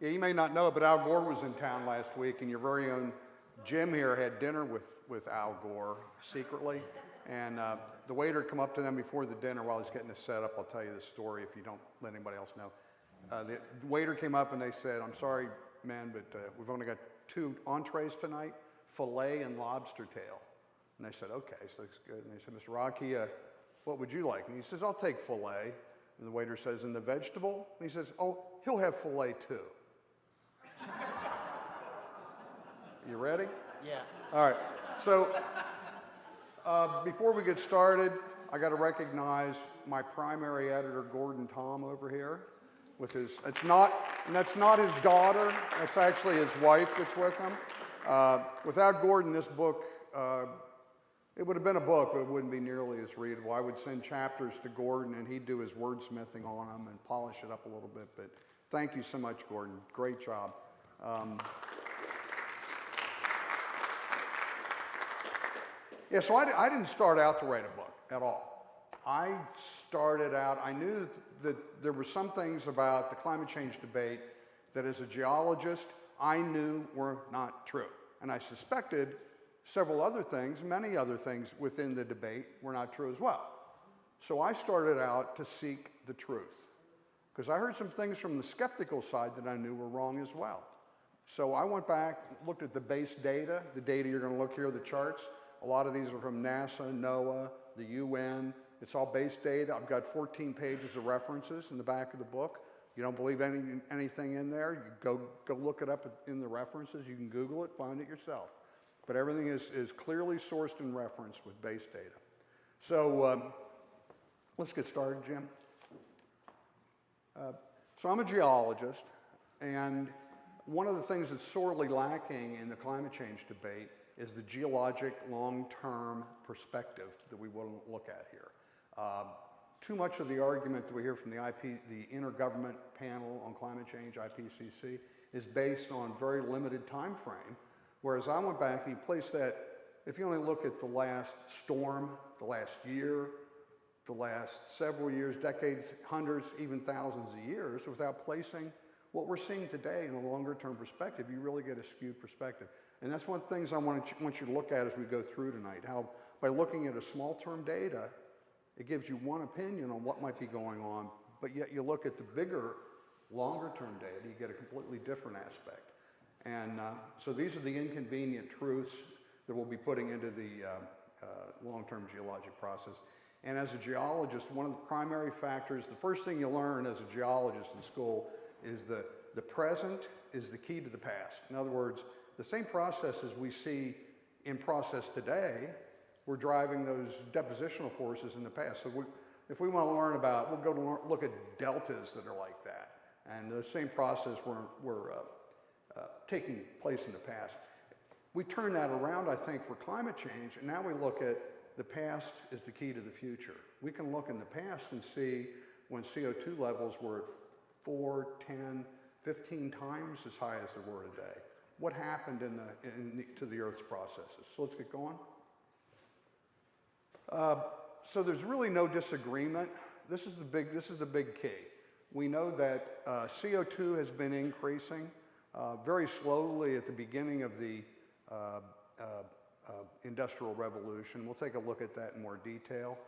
Yeah, you may not know it, but Al Gore was in town last week, and your very own Jim here had dinner with Al Gore secretly. And the waiter come up to them before the dinner while he's getting this set up. I'll tell you the story if you don't let anybody else know. The waiter came up and they said, "I'm sorry, man, but we've only got 2 entrees tonight, filet and lobster tail." And they said, "Okay, so that's good." And they said, "Mr. Rocky, what would you like?" And he says, "I'll take filet." And the waiter says, "And the vegetable?" And he says, "Oh, he'll have filet too." You ready? Yeah. All right. So before we get started, I got to recognize my primary editor, Gordon Tom, over here, with his. That's not his daughter. That's actually his wife that's with him. Without Gordon, this book, it would have been a book, but it wouldn't be nearly as readable. I would send chapters to Gordon, and he'd do his wordsmithing on them and polish it up a little bit. But thank you so much, Gordon. Great job. Yeah, so I didn't start out to write a book at all. I started out, I knew that there were some things about the climate change debate that as a geologist, I knew were not true. And I suspected several other things, many other things within the debate were not true as well. So I started out to seek the truth, because I heard some things from the skeptical side that I knew were wrong as well. So I went back, looked at the base data, the data you're going to look here, the charts. A lot of these are from NASA, NOAA, the UN. It's all base data. I've got 14 pages of references in the back of the book. You don't believe anything in there, you go look it up in the references. You can Google it, find it yourself. But everything is clearly sourced and referenced with base data. So let's get started, Jim. So I'm a geologist, and one of the things that's sorely lacking in the climate change debate is the geologic long-term perspective that we will look at here. Too much of the argument that we hear from the Intergovernment Panel on Climate Change, IPCC, is based on very limited time frame, whereas I went back and placed that, if you only look at the last storm, the last year, the last several years, decades, hundreds, even thousands of years, without placing what we're seeing today in a longer term perspective, you really get a skewed perspective. And that's one of the things I want you to look at as we go through tonight, how by looking at a small term data, it gives you one opinion on what might be going on, but yet you look at the bigger, longer term data, you get a completely different aspect. And so these are the inconvenient truths that we'll be putting into the long-term geologic process. And as a geologist, one of the primary factors, the first thing you learn as a geologist in school is the present is the key to the past. In other words, the same processes we see in process today, we're driving those depositional forces in the past. So if we want to learn about, we'll go to look at deltas that are like that. And the same process were taking place in the past. We turn that around, I think, for climate change, and now we look at the past is the key to the future. We can look in the past and see when CO2 levels were at 4, 10, 15 times as high as they were today. What happened to the Earth's processes? So let's get going. So there's really no disagreement. This is the big key. We know that CO2 has been increasing very slowly at the beginning of the Industrial Revolution. We'll take a look at that in more detail.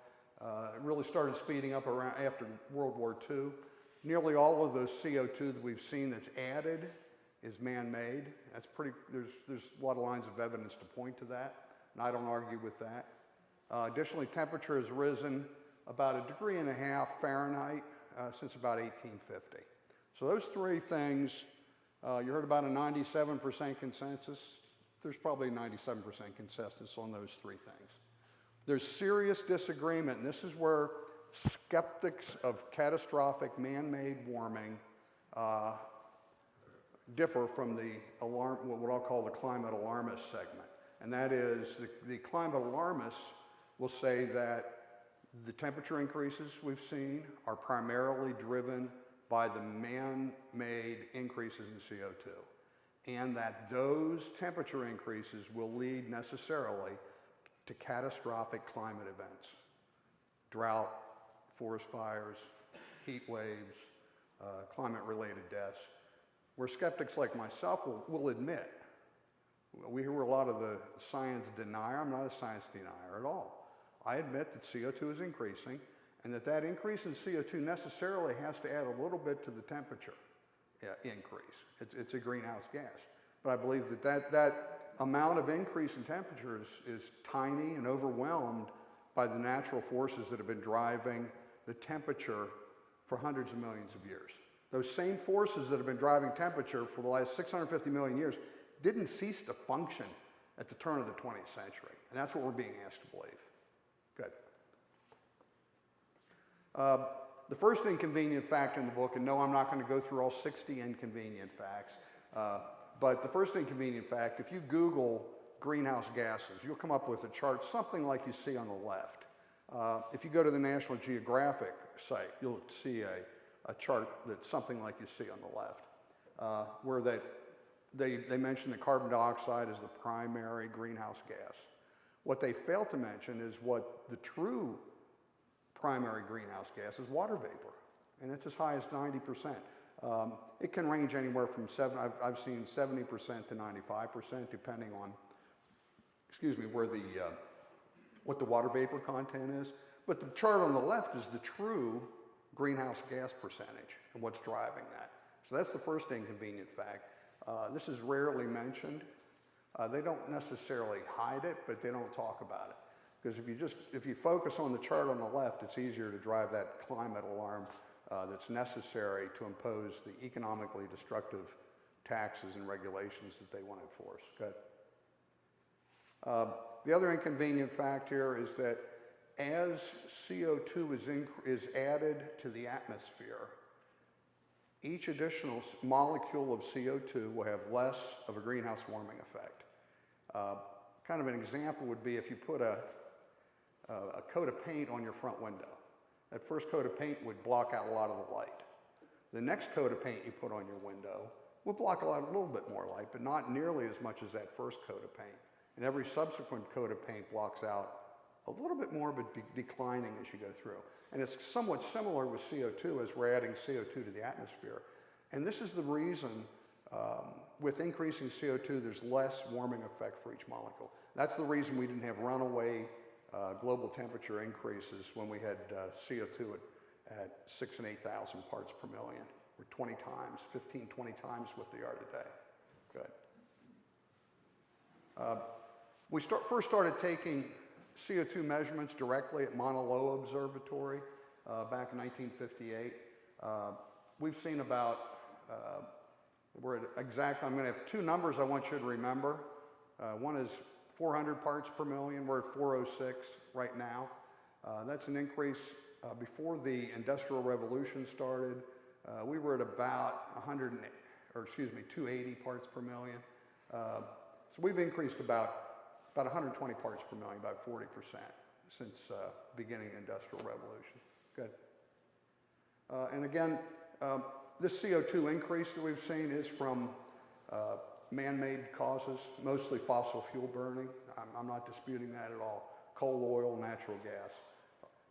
It really started speeding up around after World War II. Nearly all of those CO2 that we've seen that's added is man-made. That's there's a lot of lines of evidence to point to that, and I don't argue with that. Additionally, temperature has risen about 1.5 degrees Fahrenheit since about 1850. So those three things, you heard about a 97% consensus. There's probably a 97% consensus on those three things. There's serious disagreement, and this is where skeptics of catastrophic man-made warming differ from the what I'll call the climate alarmist segment. And that is the climate alarmists will say that the temperature increases we've seen are primarily driven by the man-made increases in CO2, and that those temperature increases will lead necessarily to catastrophic climate events, drought, forest fires, heat waves, climate-related deaths. where skeptics like myself will admit. We hear a lot of the science denier. I'm not a science denier at all. I admit that CO2 is increasing, and that increase in CO2 necessarily has to add a little bit to the temperature increase. It's a greenhouse gas. But I believe that amount of increase in temperature is tiny and overwhelmed by the natural forces that have been driving the temperature for hundreds of millions of years. Those same forces that have been driving temperature for the last 650 million years didn't cease to function at the turn of the 20th century. And that's what we're being asked to believe. Good. The first inconvenient fact in the book, and no, I'm not going to go through all 60 inconvenient facts, but the first inconvenient fact, if you Google greenhouse gases, you'll come up with a chart, something like you see on the left. If you go to the National Geographic site, you'll see a chart that's something like you see on the left, where they mention that carbon dioxide is the primary greenhouse gas. What they fail to mention is what the true primary greenhouse gas is: water vapor, and it's as high as 90%. It can range anywhere from I've seen 70% to 95%, depending on, where what the water vapor content is. But the chart on the left is the true greenhouse gas percentage and what's driving that. So that's the first inconvenient fact. This is rarely mentioned. They don't necessarily hide it, but they don't talk about it. Because if you focus on the chart on the left, it's easier to drive that climate alarm that's necessary to impose the economically destructive taxes and regulations that they want to enforce. Good. The other inconvenient fact here is that as CO2 is added to the atmosphere, each additional molecule of CO2 will have less of a greenhouse warming effect. Kind of an example would be if you put a coat of paint on your front window. That first coat of paint would block out a lot of the light. The next coat of paint you put on your window will block a little bit more light, but not nearly as much as that first coat of paint. And every subsequent coat of paint blocks out a little bit more, but declining as you go through. And it's somewhat similar with CO2 as we're adding CO2 to the atmosphere. And this is the reason with increasing CO2, there's less warming effect for each molecule. That's the reason we didn't have runaway global temperature increases when we had CO2 at 6,000 and 8,000 parts per million. We're 20 times, 15, 20 times what they are today. Good. We first started taking CO2 measurements directly at Mauna Loa Observatory back in 1958. We've seen about, I'm going to have two numbers I want you to remember. One is 400 parts per million. We're at 406 right now. That's an increase. Before the Industrial Revolution started, we were at about 280 parts per million. So we've increased about 120 parts per million, about 40% since beginning the Industrial Revolution. Good. And again, this CO2 increase that we've seen is from man-made causes, mostly fossil fuel burning. I'm not disputing that at all. Coal, oil, natural gas.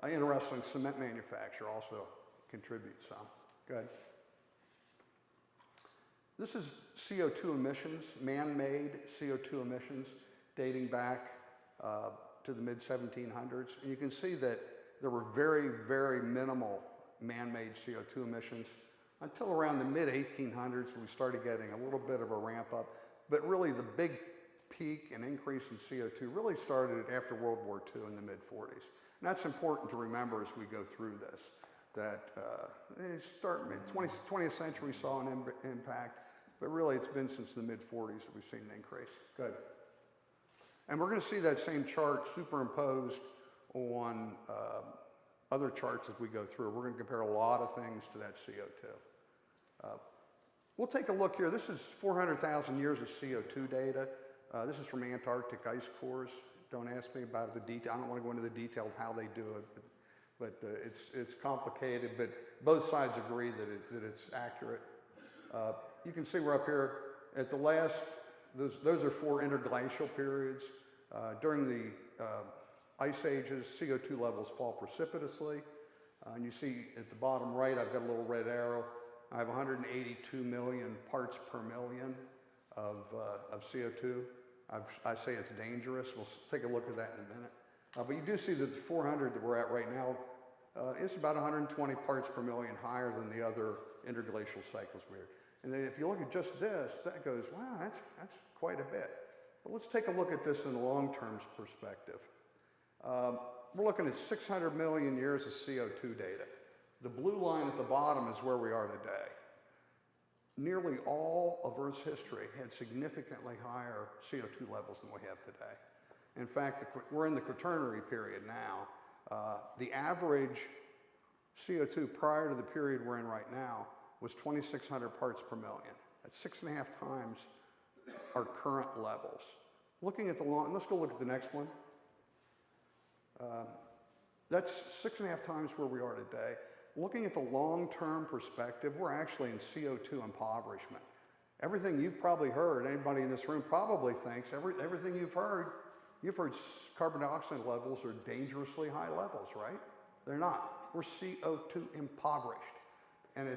Interesting, cement manufacture also contributes some. Good. This is CO2 emissions, man-made CO2 emissions, dating back to the mid-1700s. And you can see that there were very, very minimal man-made CO2 emissions until around the mid-1800s when we started getting a little bit of a ramp up. But really the big peak and increase in CO2 really started after World War II in the mid-40s. And that's important to remember as we go through this, that 20th century saw an impact, but really it's been since the mid-40s that we've seen an increase. Good. And we're going to see that same chart superimposed on other charts as we go through. We're going to compare a lot of things to that CO2. We'll take a look here. This is 400,000 years of CO2 data. This is from Antarctic ice cores. Don't ask me about the detail. I don't want to go into the detail of how they do it, but it's complicated. But both sides agree that it's accurate. You can see we're up here at the last. Those are 4 interglacial periods. During the ice ages, CO2 levels fall precipitously. And you see at the bottom right, I've got a little red arrow. I have 182 million parts per million of CO2. I say it's dangerous. We'll take a look at that in a minute. But you do see that the 400 that we're at right now is about 120 parts per million higher than the other interglacial cycles we had. And then if you look at just this, that goes, wow, that's quite a bit. But let's take a look at this in a long-term perspective. We're looking at 600 million years of CO2 data. The blue line at the bottom is where we are today. Nearly all of Earth's history had significantly higher CO2 levels than we have today. In fact, we're in the Quaternary period now. The average CO2 prior to the period we're in right now was 2,600 parts per million. That's 6.5 times our current levels. Looking at the let's go look at the next one. That's 6.5 times where we are today. Looking at the long-term perspective, we're actually in CO2 impoverishment. Everything you've probably heard, anybody in this room probably thinks, everything you've heard carbon dioxide levels are dangerously high levels, right? They're not. We're CO2 impoverished. And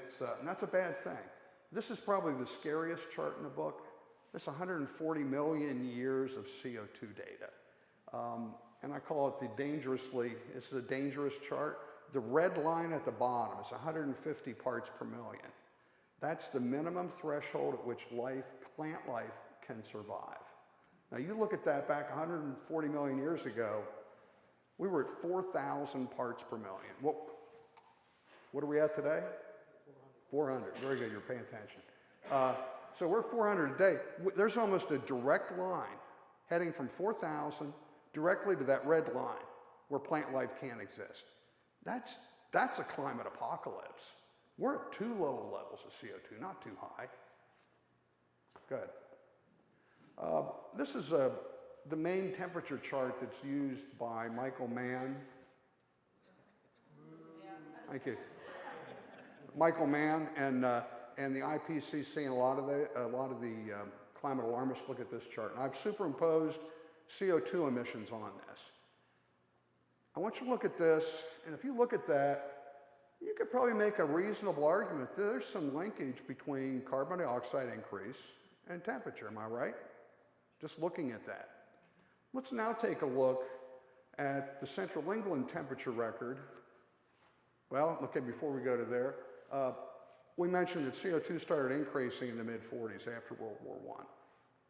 that's a bad thing. This is probably the scariest chart in the book. This 140 million years of CO2 data. And I call it this is a dangerous chart. The red line at the bottom is 150 parts per million. That's the minimum threshold at which plant life can survive. Now you look at that back 140 million years ago, we were at 4,000 parts per million. What are we at today? 400. Very good, you're paying attention. So we're 400 a day. There's almost a direct line heading from 4,000 directly to that red line where plant life can't exist. That's a climate apocalypse. We're at too low levels of CO2, not too high. Good. This is the main temperature chart that's used by Michael Mann. Thank you. Michael Mann and the IPCC and a lot of the climate alarmists look at this chart. And I've superimposed CO2 emissions on this. I want you to look at this, and if you look at that, you could probably make a reasonable argument that there's some linkage between carbon dioxide increase and temperature, am I right? Just looking at that. Let's now take a look at the Central England temperature record. Well, okay, before we go to there, we mentioned that CO2 started increasing in the mid-40s after World War I.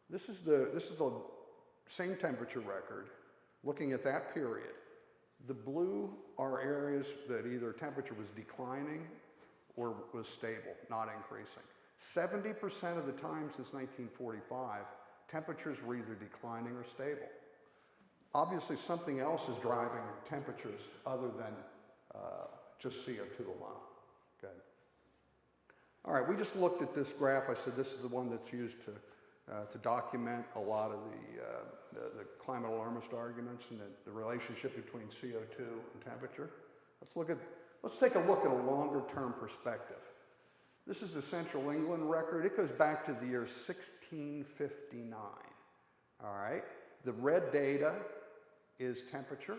This is the same temperature record, looking at that period. The blue are areas that either temperature was declining or was stable, not increasing. 70% of the time since 1945, temperatures were either declining or stable. Obviously, something else is driving temperatures other than just CO2 alone. Good. All right, we just looked at this graph. I said this is the one that's used to document a lot of the climate alarmist arguments and the relationship between CO2 and temperature. Let's take a look at a longer term perspective. This is the Central England record. It goes back to the year 1659. All right, the red data is temperature.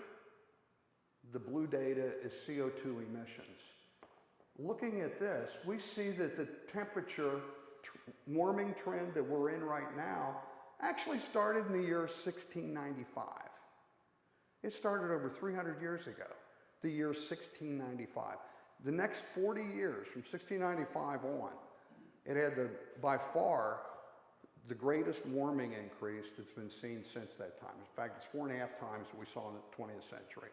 The blue data is CO2 emissions. Looking at this, we see that the temperature warming trend that we're in right now actually started in the year 1695. It started over 300 years ago, the year 1695. The next 40 years, from 1695 on, it had by far the greatest warming increase that's been seen since that time. In fact, it's 4.5 times what we saw in the 20th century,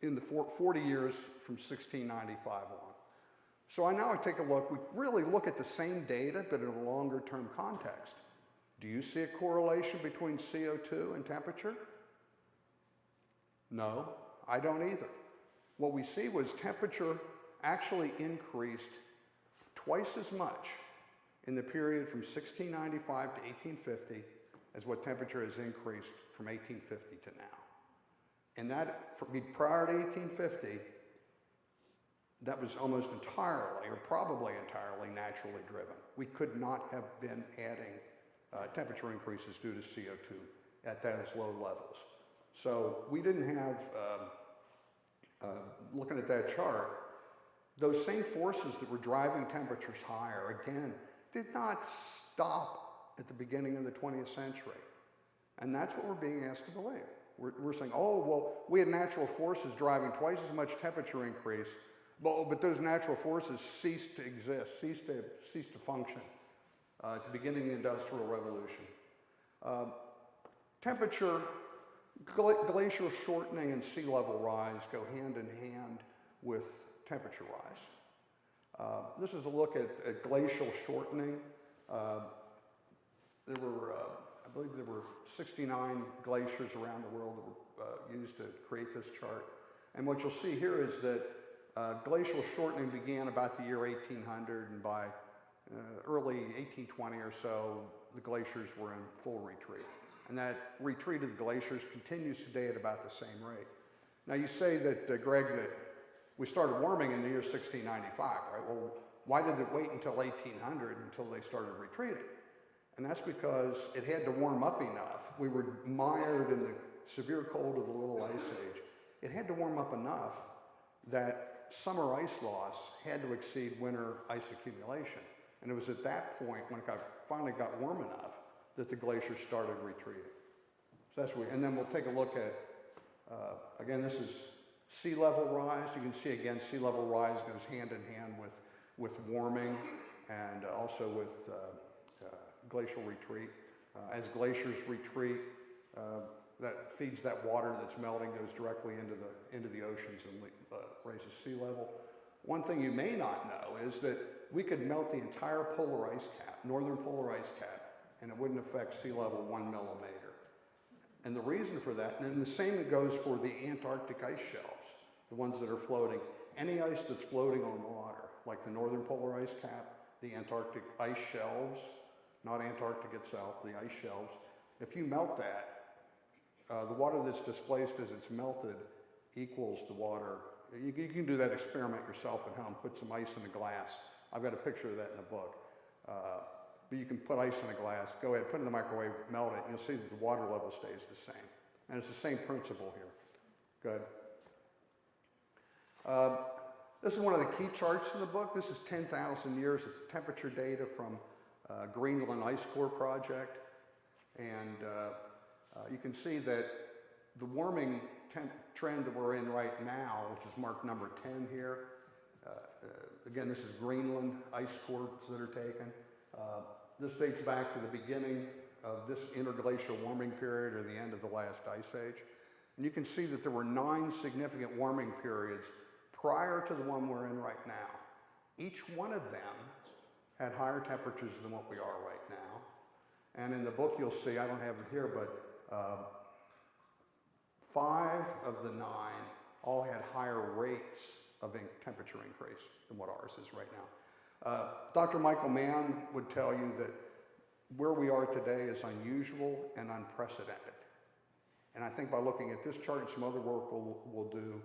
in the 40 years from 1695 on. So now I take a look, we really look at the same data, but in a longer term context. Do you see a correlation between CO2 and temperature? No, I don't either. What we see was temperature actually increased twice as much in the period from 1695 to 1850 as what temperature has increased from 1850 to now. And that, prior to 1850, that was almost entirely, or probably entirely, naturally driven. We could not have been adding temperature increases due to CO2 at those low levels. So we didn't have, looking at that chart, Those same forces that were driving temperatures higher, again, did not stop at the beginning of the 20th century. And that's what we're being asked to believe. We're saying, oh, well, we had natural forces driving twice as much temperature increase, but those natural forces ceased to exist, ceased to function at the beginning of the Industrial Revolution. Temperature, glacial shortening and sea level rise go hand in hand with temperature rise. This is a look at glacial shortening. There were, I believe there were 69 glaciers around the world that were used to create this chart. And what you'll see here is that glacial shortening began about the year 1800, and by early 1820 or so, the glaciers were in full retreat. And that retreat of the glaciers continues today at about the same rate. Now you say that, Greg, that we started warming in the year 1695, right? Well, why did it wait until 1800 until they started retreating? And that's because it had to warm up enough. We were mired in the severe cold of the Little Ice Age. It had to warm up enough that summer ice loss had to exceed winter ice accumulation. And it was at that point, when it finally got warm enough, that the glaciers started retreating. So that's what and then we'll take a look at, again, this is sea level rise. You can see, again, sea level rise goes hand in hand with warming and also with glacial retreat. As glaciers retreat, that feeds that water that's melting, goes directly into the oceans and raises sea level. One thing you may not know is that we could melt the entire polar ice cap, northern polar ice cap, and it wouldn't affect sea level 1 millimeter. And the reason for that, and then the same goes for the Antarctic ice shelves, the ones that are floating. Any ice that's floating on water, like the northern polar ice cap, the Antarctic ice shelves, not Antarctic itself, the ice shelves, if you melt that, the water that's displaced as it's melted equals the water. You can do that experiment yourself at home, put some ice in a glass. I've got a picture of that in the book. But you can put ice in a glass, go ahead, put it in the microwave, melt it, and you'll see that the water level stays the same. And it's the same principle here. Good. This is one of the key charts in the book. This is 10,000 years of temperature data from Greenland Ice Core Project. And you can see that the warming trend that we're in right now, which is marked number 10 here, again, this is Greenland ice cores that are taken. This dates back to the beginning of this interglacial warming period or the end of the last ice age. And you can see that there were 9 significant warming periods prior to the one we're in right now. Each one of them had higher temperatures than what we are right now. And in the book you'll see, I don't have it here, but 5 of the 9 all had higher rates of temperature increase than what ours is right now. Dr. Michael Mann would tell you that where we are today is unusual and unprecedented. And I think by looking at this chart and some other work we'll do,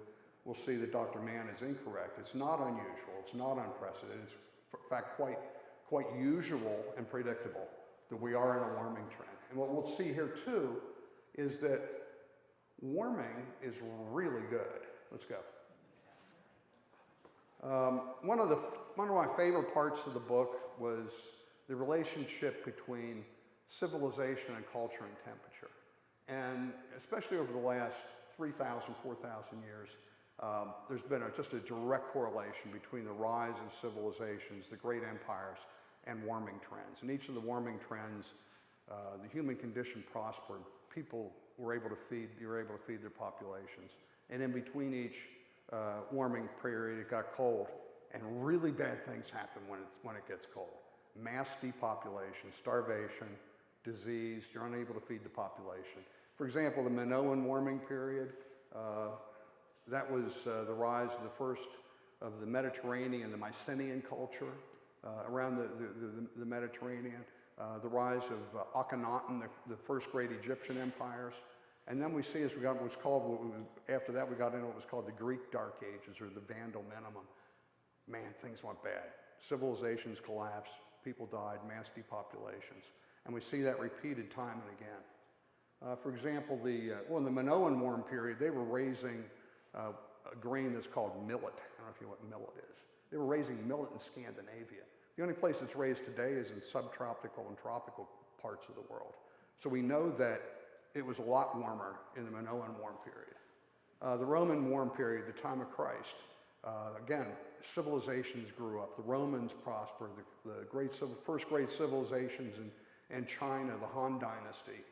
we'll see that Dr. Mann is incorrect. It's not unusual, it's not unprecedented. It's in fact quite usual and predictable that we are in a warming trend. And what we'll see here too is that warming is really good. Let's go. One of my favorite parts of the book was the relationship between civilization and culture and temperature. And especially over the last 3,000, 4,000 years, there's been just a direct correlation between the rise of civilizations, the great empires, and warming trends. In each of the warming trends, the human condition prospered. People were able to feed their populations. And in between each warming period, it got cold, and really bad things happen when it gets cold. Mass depopulation, starvation, disease, you're unable to feed the population. For example, the Minoan warming period, that was the rise of the first of the Mediterranean, the Mycenaean culture around the Mediterranean, the rise of Akhenaten, the first great Egyptian empires. And then we see as we got what's called, after that we got into what was called the Greek Dark Ages, or the Vandal Minimum. Man, things went bad. Civilizations collapsed, people died, mass depopulations. And we see that repeated time and again. For example, in the Minoan warm period, they were raising a grain that's called millet. I don't know if you know what millet is. They were raising millet in Scandinavia. The only place it's raised today is in subtropical and tropical parts of the world. So we know that it was a lot warmer in the Minoan warm period. The Roman warm period, the time of Christ, again, civilizations grew up. The Romans prospered. The first great civilizations in China, the Han Dynasty,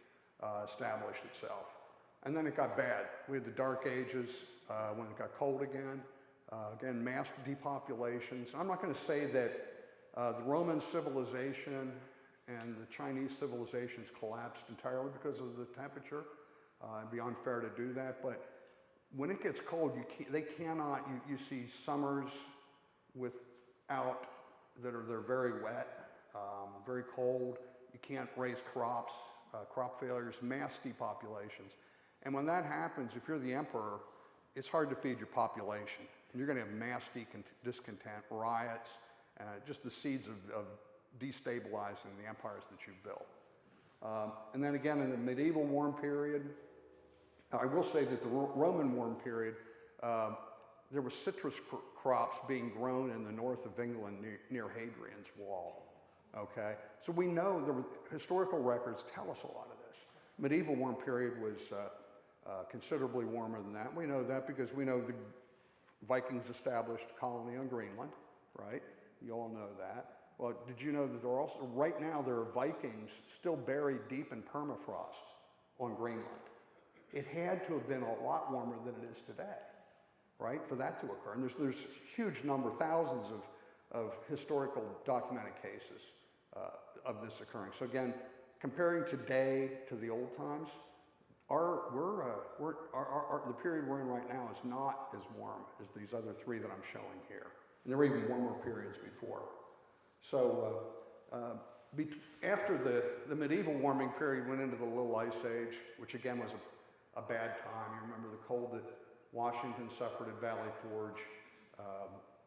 established itself. And then it got bad. We had the Dark Ages when it got cold again. Again, mass depopulations. I'm not going to say that the Roman civilization and the Chinese civilizations collapsed entirely because of the temperature. It'd be unfair to do that, but when it gets cold, you see summers they're very wet, very cold. You can't raise crops, crop failures, mass depopulations. And when that happens, if you're the emperor, it's hard to feed your population. And you're going to have mass discontent, riots, just the seeds of destabilizing the empires that you've built. And then again, in the medieval warm period, I will say that the Roman warm period, there were citrus crops being grown in the north of England near Hadrian's Wall. Okay, so we know historical records tell us a lot of this. Medieval warm period was considerably warmer than that. We know that because we know the Vikings established a colony on Greenland, right? You all know that. Well, did you know that right now there are Vikings still buried deep in permafrost on Greenland? It had to have been a lot warmer than it is today, right, for that to occur. And there's a huge number, thousands of historical documented cases of this occurring. So again, comparing today to the old times, the period we're in right now is not as warm as these other three that I'm showing here. And there were even warmer periods before. So after the medieval warming period went into the Little Ice Age, which again was a bad time. You remember the cold that Washington suffered at Valley Forge.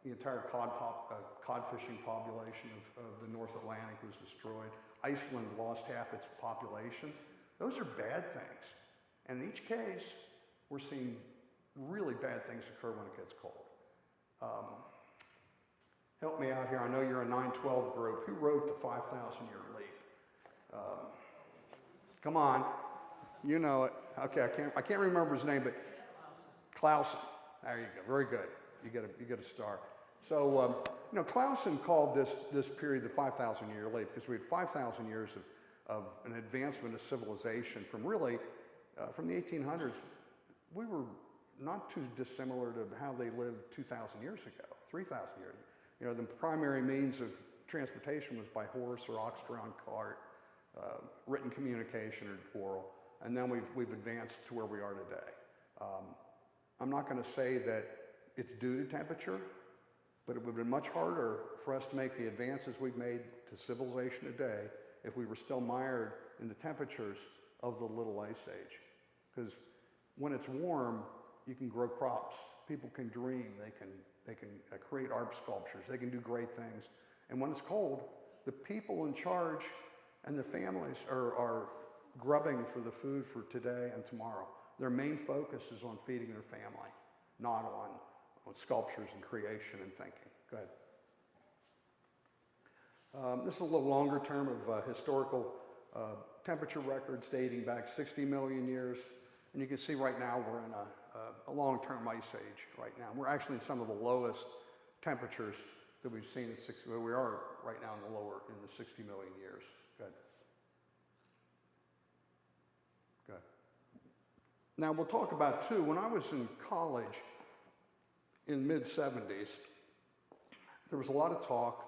The entire cod fishing population of the North Atlantic was destroyed. Iceland lost half its population. Those are bad things. And in each case, we're seeing really bad things occur when it gets cold. Help me out here. I know you're a 912 group. Who wrote the 5,000-year leap? Come on. You know it. Okay, I can't remember his name, but Clausen. There you go. Very good. You get a star. So, Clausen called this period the 5,000-year leap because we had 5,000 years of an advancement of civilization from really, from the 1800s. We were not too dissimilar to how they lived 2,000 years ago, 3,000 years ago. The primary means of transportation was by horse or ox-drawn cart, written communication or oral, and then we've advanced to where we are today. I'm not going to say that it's due to temperature, but it would have been much harder for us to make the advances we've made to civilization today if we were still mired in the temperatures of the Little Ice Age. Because when it's warm, you can grow crops, people can dream, they can create art sculptures, they can do great things. And when it's cold, the people in charge and the families are grubbing for the food for today and tomorrow. Their main focus is on feeding their family, not on sculptures and creation and thinking. Go ahead. This is a little longer term of historical temperature records dating back 60 million years. And you can see right now we're in a long-term ice age right now. We're actually in some of the lowest temperatures that we've seen in we are right now in the 60 million years. Good. Good. Now we'll talk about too, when I was in college in mid-70s, there was a lot of talk.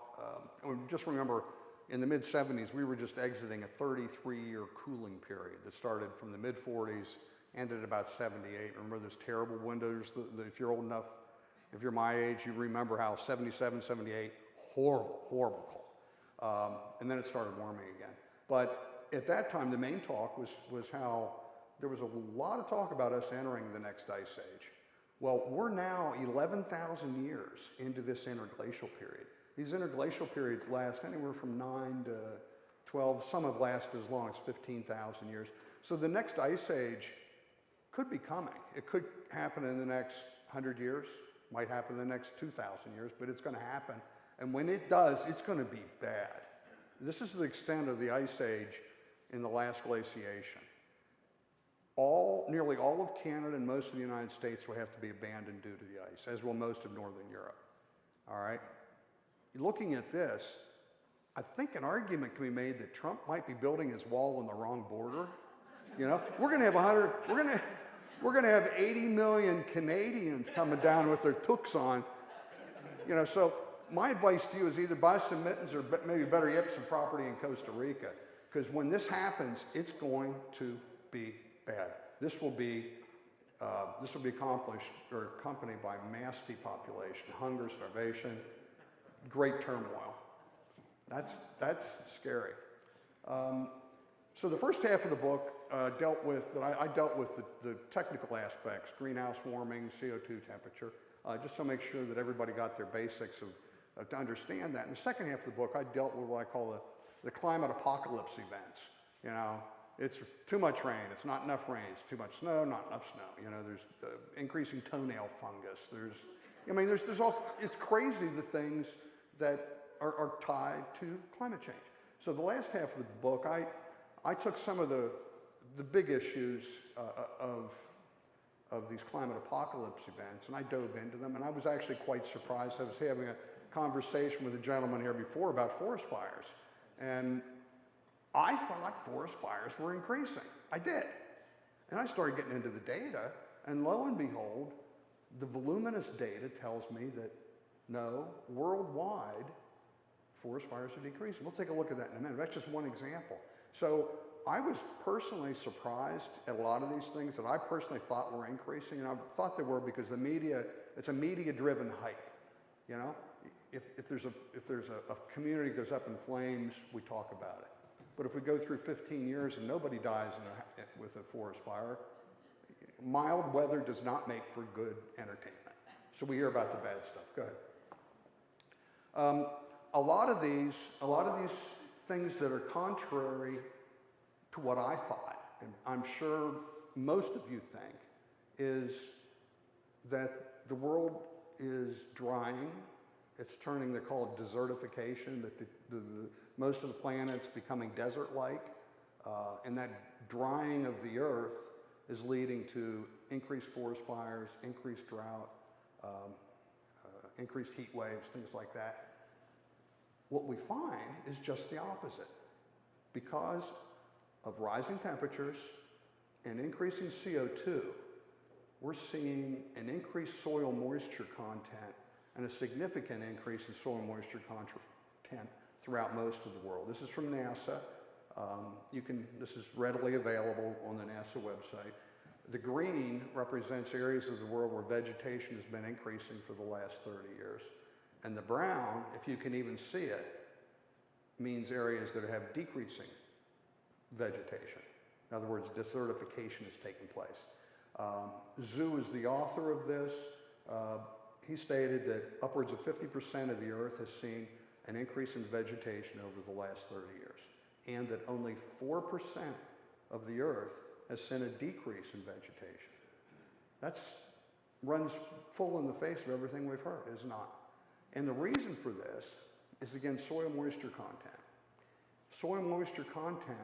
Just remember, in the mid-70s, we were just exiting a 33-year cooling period that started from the mid-40s, ended at about 78. Remember those terrible winters that if you're old enough, if you're my age, you remember how 77, 78, horrible, horrible cold. And then it started warming again. But at that time, the main talk was how there was a lot of talk about us entering the next ice age. Well, we're now 11,000 years into this interglacial period. These interglacial periods last anywhere from 9 to 12. Some have lasted as long as 15,000 years. So the next ice age could be coming. It could happen in the next 100 years. Might happen in the next 2,000 years, but it's going to happen. And when it does, it's going to be bad. This is the extent of the ice age in the last glaciation. Nearly all of Canada and most of the United States will have to be abandoned due to the ice, as will most of Northern Europe. All right? Looking at this, I think an argument can be made that Trump might be building his wall on the wrong border. You know, we're going to have 80 million Canadians coming down with their toques on. You know, so my advice to you is either buy some mittens or maybe better yet, some property in Costa Rica, because when this happens, it's going to be bad. This will be accomplished or accompanied by mass depopulation, hunger, starvation, great turmoil. That's scary. So the first half of the book I dealt with the technical aspects: greenhouse warming, CO2 temperature, just to make sure that everybody got their basics to understand that. In the second half of the book, I dealt with what I call the climate apocalypse events. You know, it's too much rain, it's not enough rain, it's too much snow, not enough snow. You know, there's increasing toenail fungus. There's all, it's crazy the things that are tied to climate change. So the last half of the book, I took some of the big issues of these climate apocalypse events, and I dove into them, and I was actually quite surprised. I was having a conversation with a gentleman here before about forest fires, and I thought forest fires were increasing. I did. And I started getting into the data, and lo and behold, the voluminous data tells me that no, worldwide, forest fires are decreasing. We'll take a look at that in a minute. That's just one example. So I was personally surprised at a lot of these things that I personally thought were increasing, and I thought they were because the media, it's a media-driven hype. You know, if there's a community goes up in flames, we talk about it. But if we go through 15 years and nobody dies with a forest fire, mild weather does not make for good entertainment. So we hear about the bad stuff. Go ahead. A lot of these things that are contrary to what I thought, and I'm sure most of you think, is that the world is drying. It's turning, they call it desertification, that most of the planet's becoming desert-like, and that drying of the earth is leading to increased forest fires, increased drought, increased heat waves, things like that. What we find is just the opposite. Because of rising temperatures and increasing CO2, we're seeing an increased soil moisture content and a significant increase in soil moisture content throughout most of the world. This is from NASA. This is readily available on the NASA website. The green represents areas of the world where vegetation has been increasing for the last 30 years. And the brown, if you can even see it, means areas that have decreasing vegetation. In other words, desertification is taking place. Zhu is the author of this. He stated that upwards of 50% of the earth has seen an increase in vegetation over the last 30 years, and that only 4% of the earth has seen a decrease in vegetation. That runs full in the face of everything we've heard, is not. And the reason for this is, again, soil moisture content. Soil moisture content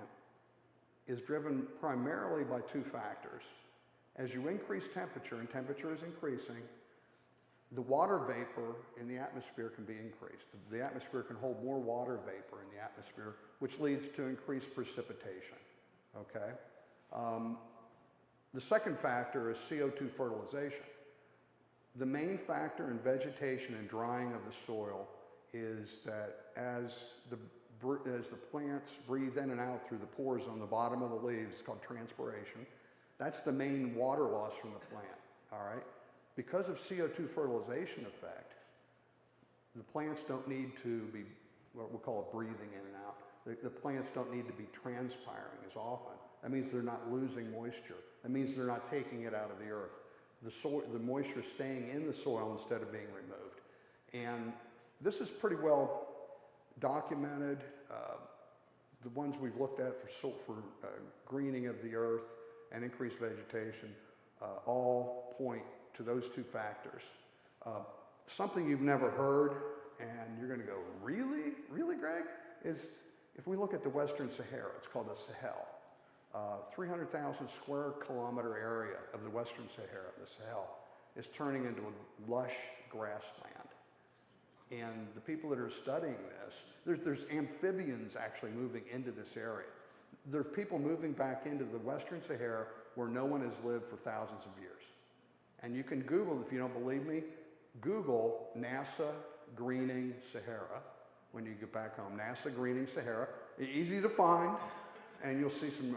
is driven primarily by two factors. As you increase temperature, and temperature is increasing, the water vapor in the atmosphere can be increased. The atmosphere can hold more water vapor in the atmosphere, which leads to increased precipitation, okay? The second factor is CO2 fertilization. The main factor in vegetation and drying of the soil is that as the plants breathe in and out through the pores on the bottom of the leaves, it's called transpiration. That's the main water loss from the plant, all right? Because of CO2 fertilization effect, the plants don't need to be, what we call it, breathing in and out. The plants don't need to be transpiring as often. That means they're not losing moisture. That means they're not taking it out of the earth. The moisture is staying in the soil instead of being removed. And this is pretty well documented. The ones we've looked at for greening of the earth and increased vegetation all point to those two factors. Something you've never heard, and you're going to go, really? Really, Greg? Is if we look at the Western Sahara, it's called the Sahel. 300,000 square kilometer area of the Western Sahara, the Sahel, is turning into a lush grassland. And the people that are studying this, there's amphibians actually moving into this area. There are people moving back into the Western Sahara where no one has lived for thousands of years. And you can Google, if you don't believe me, Google NASA greening Sahara when you get back home. NASA greening Sahara, easy to find, and you'll see some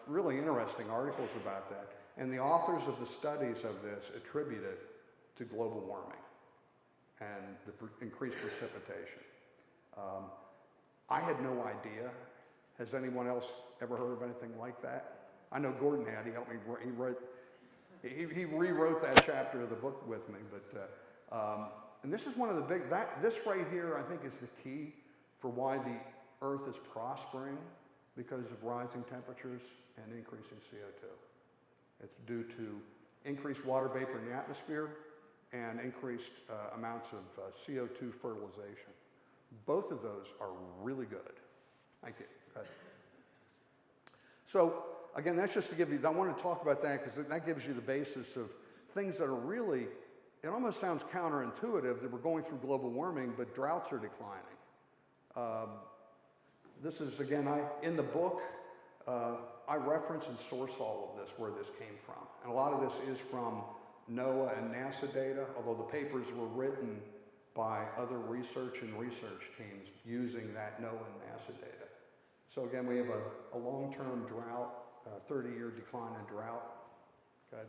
really interesting articles about that. And the authors of the studies of this attribute it to global warming and the increased precipitation. I had no idea. Has anyone else ever heard of anything like that? I know Gordon had. He helped me. He rewrote that chapter of the book with me. But and this is one of the big. This right here, I think, is the key for why the Earth is prospering because of rising temperatures and increasing CO2. It's due to increased water vapor in the atmosphere and increased amounts of CO2 fertilization. Both of those are really good. Thank you. Go ahead. So again, that's just to give you, I want to talk about that because that gives you the basis of things that are really, it almost sounds counterintuitive that we're going through global warming, but droughts are declining. This is, again, in the book, I reference and source all of this, where this came from. And a lot of this is from NOAA and NASA data, although the papers were written by other research teams using that NOAA and NASA data. So again, we have a long-term drought, 30-year decline in drought. Okay.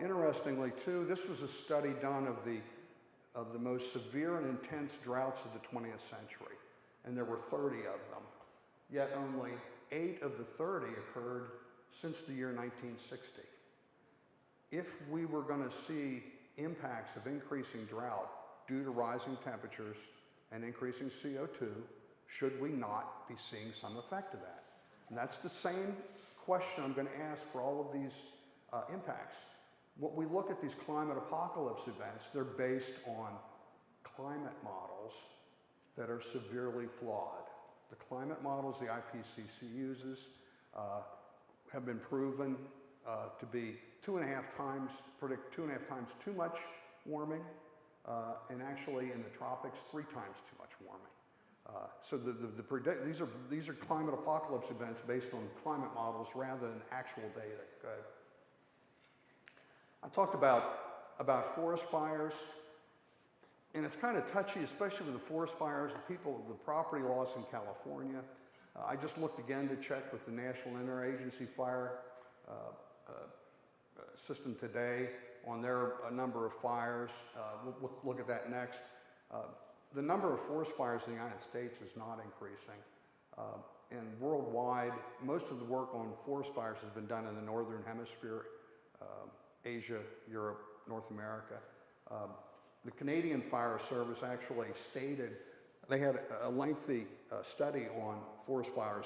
Interestingly, too, this was a study done of the most severe and intense droughts of the 20th century, and there were 30 of them. Yet only 8 of the 30 occurred since the year 1960. If we were going to see impacts of increasing drought due to rising temperatures and increasing CO2, should we not be seeing some effect of that? And that's the same question I'm going to ask for all of these impacts. When we look at these climate apocalypse events, they're based on climate models that are severely flawed. The climate models the IPCC uses have been proven to be predict 2.5 times too much warming, and actually in the tropics 3 times too much warming. So these are climate apocalypse events based on climate models rather than actual data. Go ahead. I talked about forest fires, and it's kind of touchy, especially with the forest fires, the property loss in California. I just looked again to check with the National Interagency Fire System today on their number of fires. We'll look at that next. The number of forest fires in the United States is not increasing. And worldwide, most of the work on forest fires has been done in the Northern Hemisphere, Asia, Europe, North America. The Canadian Fire Service actually stated, they had a lengthy study on forest fires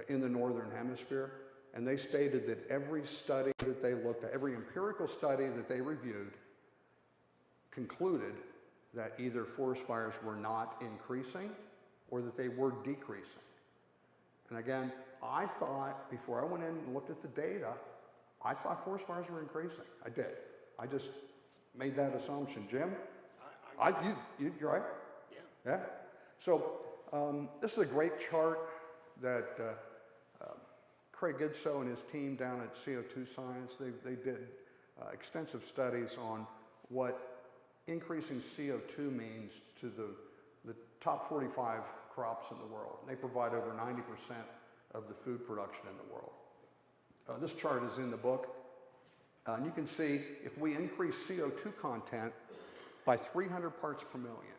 in the Northern Hemisphere, and they stated that every study that they looked at, every empirical study that they reviewed, concluded that either forest fires were not increasing or that they were decreasing. And again, I thought, before I went in and looked at the data, I thought forest fires were increasing. I did. I just made that assumption. Jim? You're right? Yeah. Yeah? So this is a great chart that Craig Gidso and his team down at CO2 Science, they did extensive studies on what increasing CO2 means to the top 45 crops in the world. They provide over 90% of the food production in the world. This chart is in the book. And you can see if we increase CO2 content by 300 parts per million,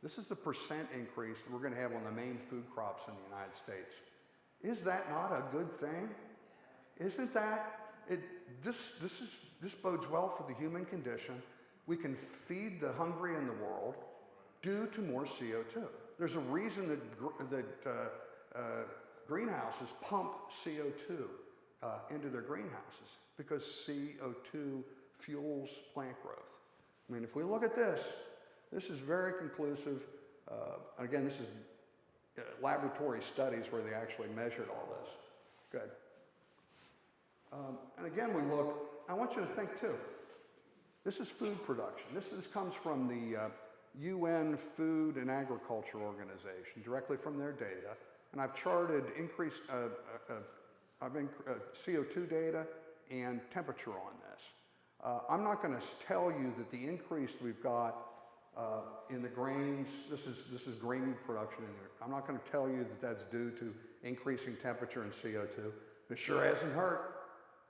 this is the percent increase that we're going to have on the main food crops in the United States. Is that not a good thing? Isn't that? This bodes well for the human condition. We can feed the hungry in the world due to more CO2. There's a reason that greenhouses pump CO2 into their greenhouses, because CO2 fuels plant growth. I mean, if we look at this, this is very conclusive. Again, this is laboratory studies where they actually measured all this. Good. And again, we look, I want you to think too, this is food production. This comes from the UN Food and Agriculture Organization, directly from their data. And I've charted increased CO2 data and temperature on this. I'm not going to tell you that the increase we've got in the grains, this is grain production in there. I'm not going to tell you that that's due to increasing temperature and CO2. It sure hasn't hurt.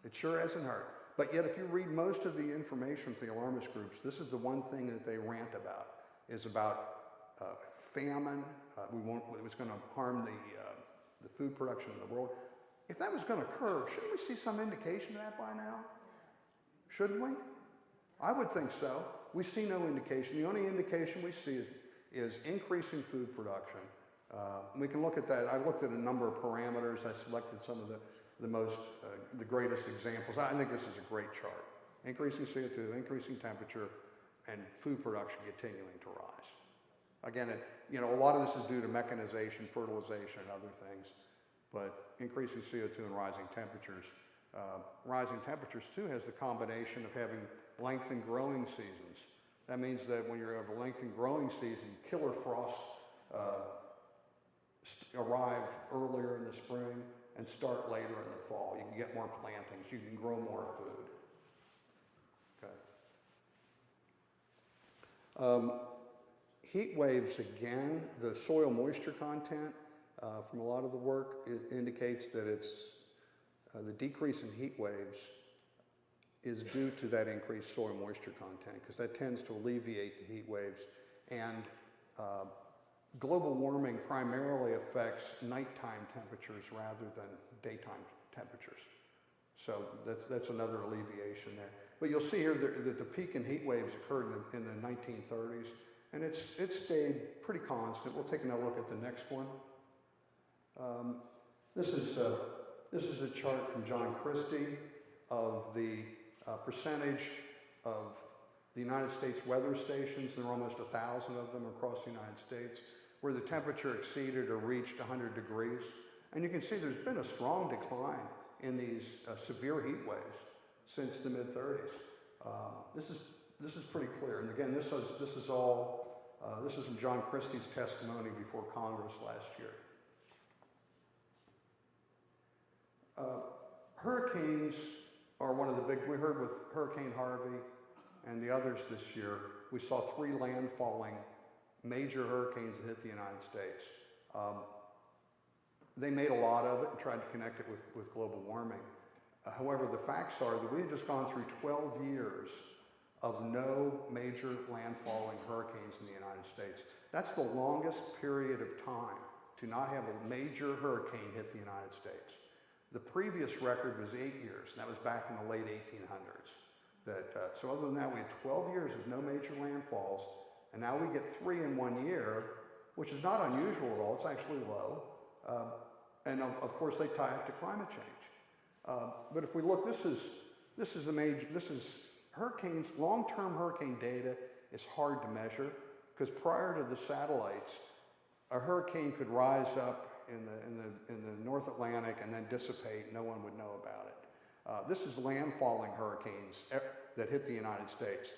It sure hasn't hurt. But yet, if you read most of the information from the alarmist groups, this is the one thing that they rant about, is about famine. It was going to harm the food production in the world. If that was going to occur, shouldn't we see some indication of that by now? Shouldn't we? I would think so. We see no indication. The only indication we see is increasing food production. We can look at that. I looked at a number of parameters. I selected some of the greatest examples. I think this is a great chart. Increasing CO2, increasing temperature, and food production continuing to rise. Again, a lot of this is due to mechanization, fertilization, and other things, but increasing CO2 and rising temperatures. Rising temperatures, too, has the combination of having lengthened growing seasons. That means that when you have a lengthened growing season, killer frosts arrive earlier in the spring and start later in the fall. You can get more plantings. You can grow more food. Okay. Heat waves, again, the soil moisture content from a lot of the work, it indicates that it's the decrease in heat waves is due to that increased soil moisture content, because that tends to alleviate the heat waves. And global warming primarily affects nighttime temperatures rather than daytime temperatures. So that's another alleviation there. But you'll see here that the peak in heat waves occurred in the 1930s, and it's stayed pretty constant. We'll take another look at the next one. This is a chart from John Christie of the percentage of the United States weather stations. There are almost 1,000 of them across the United States, where the temperature exceeded or reached 100 degrees. And you can see there's been a strong decline in these severe heat waves since the mid-30s. This is pretty clear. And again, this is from John Christie's testimony before Congress last year. Hurricanes are one of the big, we heard with Hurricane Harvey and the others this year, we saw 3 landfalling major hurricanes that hit the United States. They made a lot of it and tried to connect it with global warming. However, the facts are that we had just gone through 12 years of no major landfalling hurricanes in the United States. That's the longest period of time to not have a major hurricane hit the United States. The previous record was 8 years, and that was back in the late 1800s. So other than that, we had 12 years of no major landfalls, and now we get 3 in 1 year, which is not unusual at all. It's actually low. And of course, they tie it to climate change. But if we look, this is hurricanes, long-term hurricane data is hard to measure, because prior to the satellites, a hurricane could rise up in the North Atlantic and then dissipate. No one would know about it. This is landfalling hurricanes that hit the United States.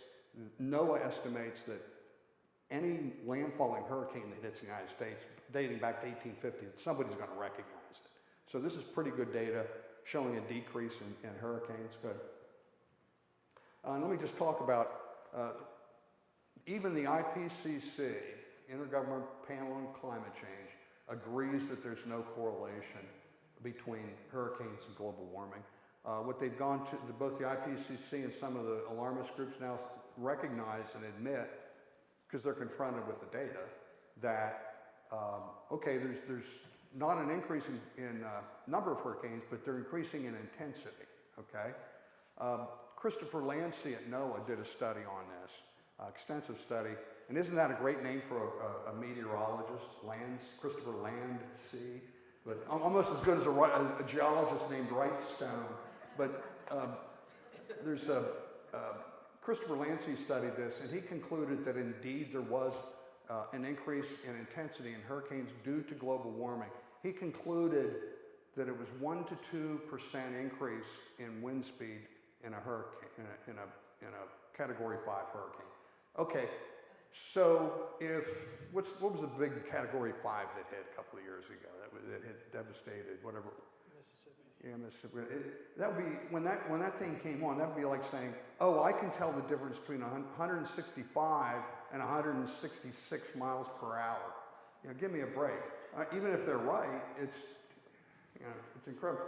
NOAA estimates that any landfalling hurricane that hits the United States, dating back to 1850, somebody's going to recognize it. So this is pretty good data showing a decrease in hurricanes. Good. Let me just talk about even the IPCC, Intergovernmental Panel on Climate Change, agrees that there's no correlation between hurricanes and global warming. What they've gone to, both the IPCC and some of the alarmist groups now recognize and admit, because they're confronted with the data, that, okay, there's not an increase in number of hurricanes, but they're increasing in intensity, okay? Christopher Landsea at NOAA did a study on this, extensive study. And isn't that a great name for a meteorologist? Christopher Landsea, but almost as good as a geologist named Wrightstone. But Christopher Lancy studied this, and he concluded that indeed there was an increase in intensity in hurricanes due to global warming. He concluded that it was 1 to 2% increase in wind speed in a hurricane, in a Category 5 hurricane. Okay, so what was the big Category 5 that hit a couple of years ago? That hit devastated, whatever. Yeah, Mississippi. That would be, when that thing came on, that would be like saying, oh, I can tell the difference between 165 and 166 miles per hour. You know, give me a break. Even if they're right, it's incredible.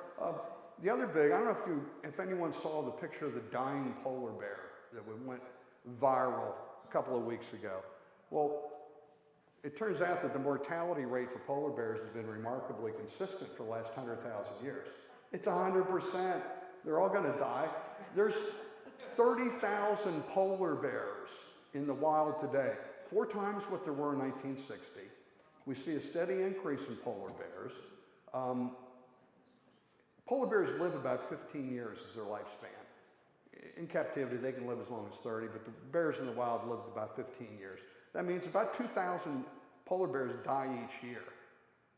The other big, I don't know if anyone saw the picture of the dying polar bear that went viral a couple of weeks ago. Well, it turns out that the mortality rate for polar bears has been remarkably consistent for the last 100,000 years. It's 100%. They're all going to die. There's 30,000 polar bears in the wild today, 4 times what there were in 1960. We see a steady increase in polar bears. Polar bears live about 15 years as their lifespan. In captivity, they can live as long as 30, but the bears in the wild lived about 15 years. That means about 2,000 polar bears die each year.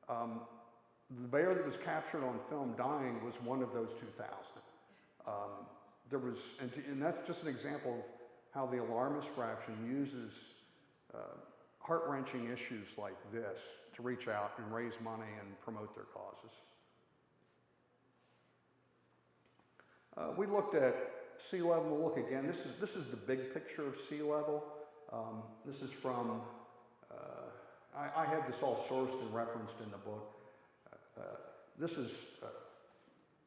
The bear that was captured on film dying was one of those 2,000. And that's just an example of how the alarmist fraction uses heart-wrenching issues like this to reach out and raise money and promote their causes. We looked at sea level. We'll look again. This is the big picture of sea level. This is from, I have this all sourced and referenced in the book. This is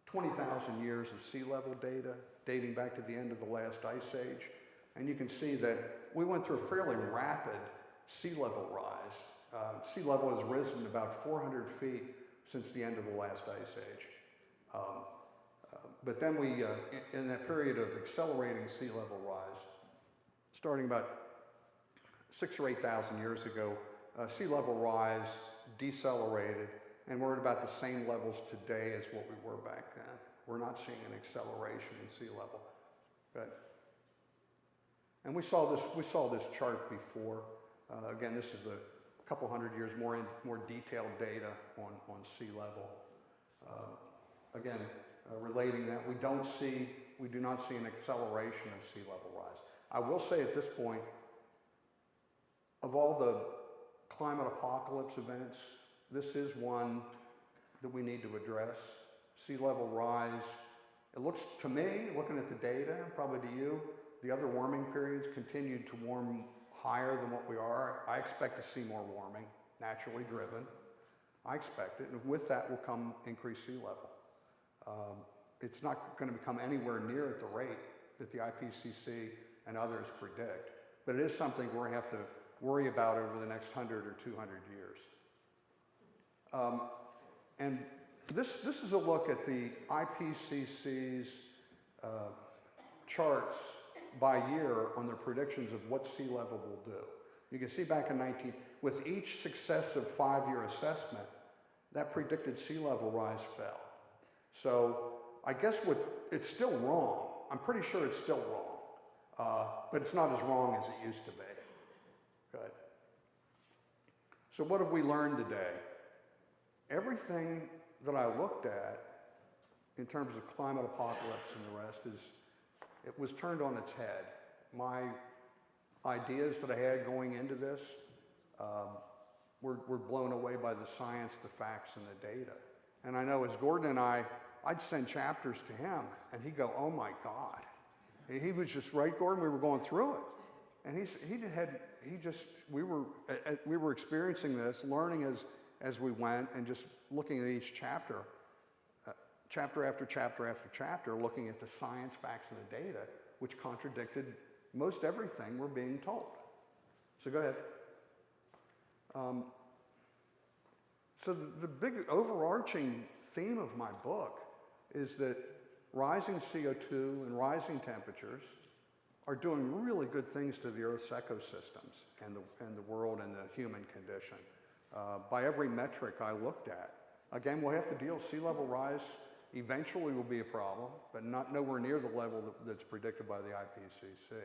20,000 years of sea level data dating back to the end of the last ice age. And you can see that we went through a fairly rapid sea level rise. Sea level has risen about 400 feet since the end of the last ice age. But then we, in that period of accelerating sea level rise, starting about 6,000 or 8,000 years ago, sea level rise decelerated, and we're at about the same levels today as what we were back then. We're not seeing an acceleration in sea level. And we saw this chart before. Again, this is a couple hundred years more detailed data on sea level. Again, relating that, we do not see an acceleration of sea level rise. I will say at this point, of all the climate apocalypse events, this is one that we need to address. Sea level rise. It looks to me, looking at the data, probably to you, the other warming periods continued to warm higher than what we are. I expect to see more warming, naturally driven. I expect it, and with that will come increased sea level. It's not going to become anywhere near at the rate that the IPCC and others predict, but it is something we're going to have to worry about over the next 100 or 200 years. And this is a look at the IPCC's charts by year on their predictions of what sea level will do. You can see back in with each successive 5-year assessment, that predicted sea level rise fell. So I guess it's still wrong. I'm pretty sure it's still wrong, but it's not as wrong as it used to be. Good. So what have we learned today? Everything that I looked at in terms of climate apocalypse and the rest it was turned on its head. My ideas that I had going into this were blown away by the science, the facts, and the data. And I know as Gordon and I'd send chapters to him, and he'd go, "Oh my God!" And he was just right, Gordon. We were going through it, and we were experiencing this, learning as we went, and just looking at each chapter, chapter after chapter after chapter, looking at the science, facts, and the data, which contradicted most everything we're being told. So go ahead. So the big overarching theme of my book is that rising CO2 and rising temperatures are doing really good things to the Earth's ecosystems and the world and the human condition. By every metric I looked at. Again, we'll have to deal with sea level rise. eventually will be a problem, but not nowhere near the level that's predicted by the IPCC.